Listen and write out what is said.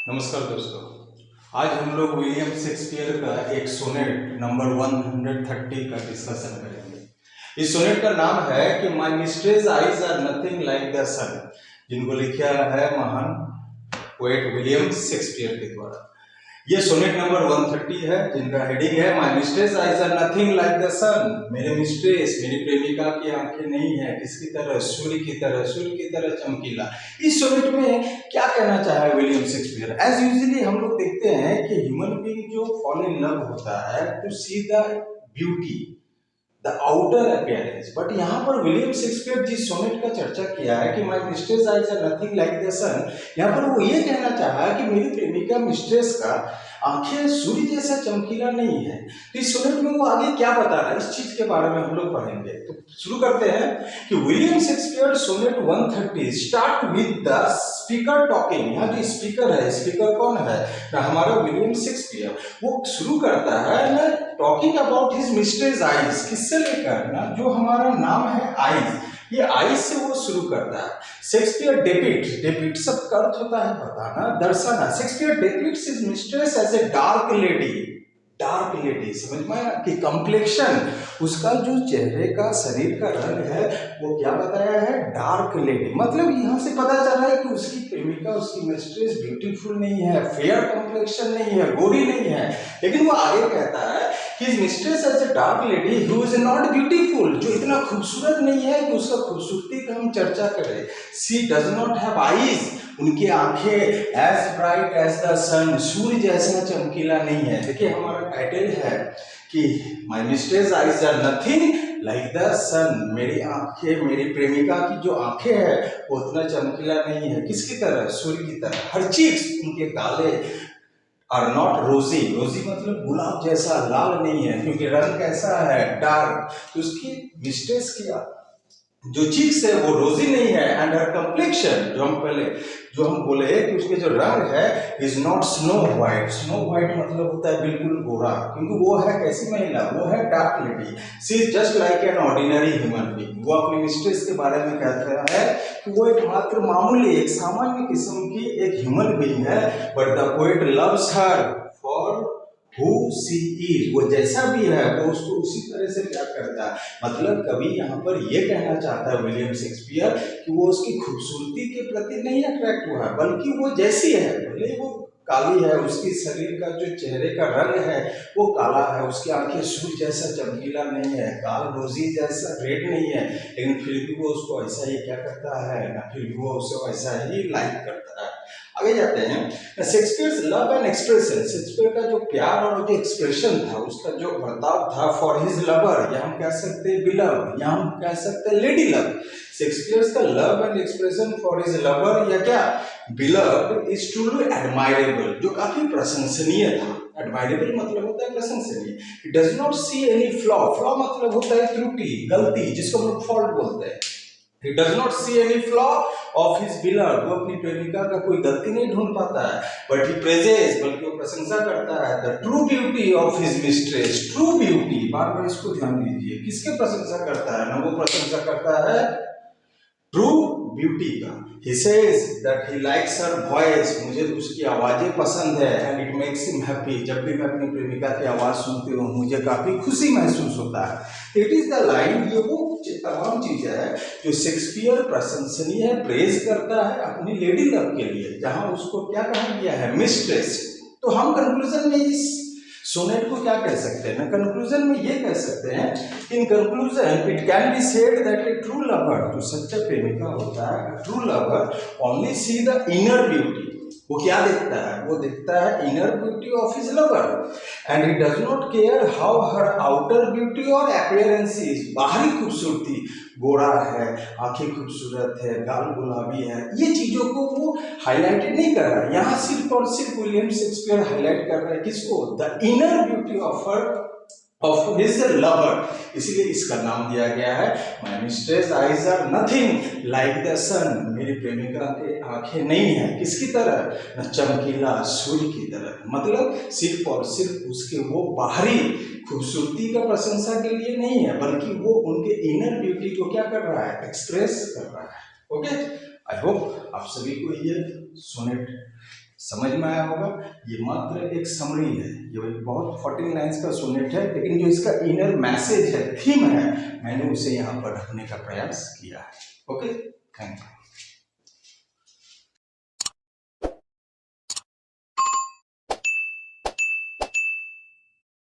नमस्कार दोस्तों। आज हम लोग विलियम शेक्सपियर का एक सोनेट नंबर 130 का डिस्कशन करेंगे। इस सोनेट का नाम है कि my mistress eyes are nothing like the sun, जिनको लिखा है महान पोएट विलियम शेक्सपियर के द्वारा। ये सोनेट नंबर 130 है, जिनका हेडिंग है my mistress eyes are nothing like the sun. मेरे मिस्ट्रेस, मेरी प्रेमिका की आंखें नहीं है किसकी तरह, सूर्य की तरह चमकीला। इस सोनेट में क्या कहना चाहा है विलियम शेक्सपियर? एज यूजुअली हम लोग देखते हैं कि ह्यूमन बीइंग जो फॉल इन लव होता है to see the beauty, the outer appearance, but यहाँ पर विलियम शेक्सपियर जिस सोनेट का चर्चा किया है कि my mistress eyes are nothing like the sun, यहाँ पर वो ये कहना चाहा है कि मेरी प्रेमिका मिस्ट्रेस का आंखें सूर्य जैसा चमकीला नहीं है। तो इस सोनेट में वो आगे क्या बता रहा है, इस चीज के बारे में हम लोग पढ़ेंगे। तो शुरू करते हैं कि William Shakespeare sonnet 130 start with the speaker talking. यहाँ जो स्पीकर है, स्पीकर कौन है? हमारा विलियम शेक्सपियर। वो शुरू करता है ना talking about his mistress eyes, किससे लेकर ना जो हमारा नाम है आइज, ये आइज से वो शुरू करता है। शेक्सपियर डेपिक्ट शब्द का अर्थ होता है बताना, दर्शाना। Shakespeare depicts his mistress as a dark lady, समझ में आया कि कम्प्लेक्शन, उसका जो चेहरे का शरीर का रंग है वो क्या बताया है, डार्क लेडी। मतलब यहाँ से पता चल रहा है कि उसकी प्रेमिका, उसकी मिस्ट्रेस ब्यूटीफुल नहीं है, फेयर कम्प्लेक्शन नहीं है, गोरी नहीं है। लेकिन वो आगे कहता है His mistress as a dark lady who is not beautiful, जो इतना खूबसूरत नहीं है कि उसका खूबसूरती का हम चर्चा करें। She does not have eyes, उनकी आंखें as bright as the sun, सूर्य जैसा चमकीला नहीं है। देखिए हमारा टाइटल है कि My mistress eyes are nothing like the sun, मेरी आंखें, मेरी प्रेमिका की जो आंखें है वो उतना चमकीला नहीं है, किसकी तरह, सूर्य की तरह। हर चीज उनके गाले आर नॉट रोजी, रोजी मतलब गुलाब जैसा लाल नहीं है, क्योंकि रंग कैसा है, डार्क। तो उसकी मिस्ट्रेस की जो चीज है वो रोजी नहीं है। एंड हर कम्प्लेक्शन, जो हम बोले कि उसके जो रंग है is not snow white. Snow white मतलब होता है बिल्कुल गोरा, क्योंकि वो है कैसी महिला, वो है dark lady. She is just like an ordinary human being. वो अपनी मिस्ट्रेस के बारे में कहता है कि वो एक मात्र मामूली, एक सामान्य किस्म की एक ह्यूमन बीइंग है, but the poet loves her for who she is, वो जैसा भी है वो उसको उसी तरह से प्यार करता है। मतलब कभी यहाँ पर ये कहना चाहता है विलियम शेक्सपियर कि वो उसकी खूबसूरती के प्रति नहीं अट्रैक्ट हुआ, बल्कि वो जैसी है, भले वो काली है, उसकी शरीर का जो चेहरे का रंग है वो काला है, उसकी आंखें सूर्य जैसा चमकीला नहीं है, काल रोजी जैसा रेड नहीं है, लेकिन फिर भी वो उसको ऐसा ही क्या करता है ना, फिर भी वो उसे ऐसा ही लाइक करता है। आगे जाते हैं। Shakespeare's love and expression, Shakespeare का जो प्यार और जो एक्सप्रेशन था, उसका जो बर्ताव था फॉर हिज लवर, या हम कह सकते हैं बिलव, या हम कह सकते हैं लेडी लव। शेक्सपियर्स का love and expression for his lover या क्या बिलव इज ट्रूली एडमायरेबल, जो काफी प्रशंसनीय था। एडमायरेबल मतलब होता है प्रशंसनीय। He does not see any flaw, flaw मतलब होता है त्रुटि, गलती, जिसको हम लोग फॉल्ट बोलते हैं। He does not see any flaw of his beloved, वो अपनी प्रेमिका का कोई गलती नहीं ढूंढ पाता है, but he praises, बल्कि वो प्रशंसा करता है the true beauty of his mistress, true beauty, बार बार इसको ध्यान दीजिए, किसके प्रशंसा करता है ना, वो प्रशंसा करता है ट्रू ब्यूटी का। He says that he likes her voice, मुझे उसकी आवाजें पसंद है, and it makes him happy, जब भी मैं अपनी प्रेमिका की आवाज सुनती हूँ मुझे काफी खुशी महसूस होता है। It is the line, ये वो तमाम चीजें हैं जो शेक्सपियर प्रशंसनीय है, प्रेज करता है अपनी लेडी लव के लिए, जहां उसको क्या कहा गया है, मिस्ट्रेस। तो हम कंक्लूजन में इस सोनेट को क्या कह सकते हैं ना, कंक्लूजन में ये कह सकते हैं, in conclusion it can be said that A true lover, जो सच्चा प्रेमिका होता है, true lover only see the inner beauty, वो क्या देखता है, वो देखता है inner beauty of his lover, and he does not care how her outer beauty और अपीयरेंस इज, बाहरी खूबसूरती, गोरा है, आंखें खूबसूरत है, गाल गुलाबी है, ये चीजों को वो हाईलाइटेड नहीं कर रहा है। यहाँ सिर्फ और सिर्फ विलियम शेक्सपियर हाईलाइट कर रहा है किसको, the inner beauty of her of his lover. इसीलिए इसका नाम दिया गया है my mistress eyes are nothing like the sun, मेरी प्रेमिका के आंखें नहीं है किसकी तरह, न चमकीला सूर्य की तरह। मतलब सिर्फ और सिर्फ उसके वो बाहरी खूबसूरती का प्रशंसा के लिए नहीं है, बल्कि वो उनके इनर ब्यूटी को क्या कर रहा है, एक्सप्रेस कर रहा है। ओके, आई होप आप सभी को ये सोनेट समझ में आया होगा। ये मात्र एक समरी है, ये बहुत 14 लाइन्स का सोनेट है, लेकिन जो इसका इनर मैसेज है, थीम है, मैंने उसे यहाँ पर रखने का प्रयास किया है। Okay, thank you.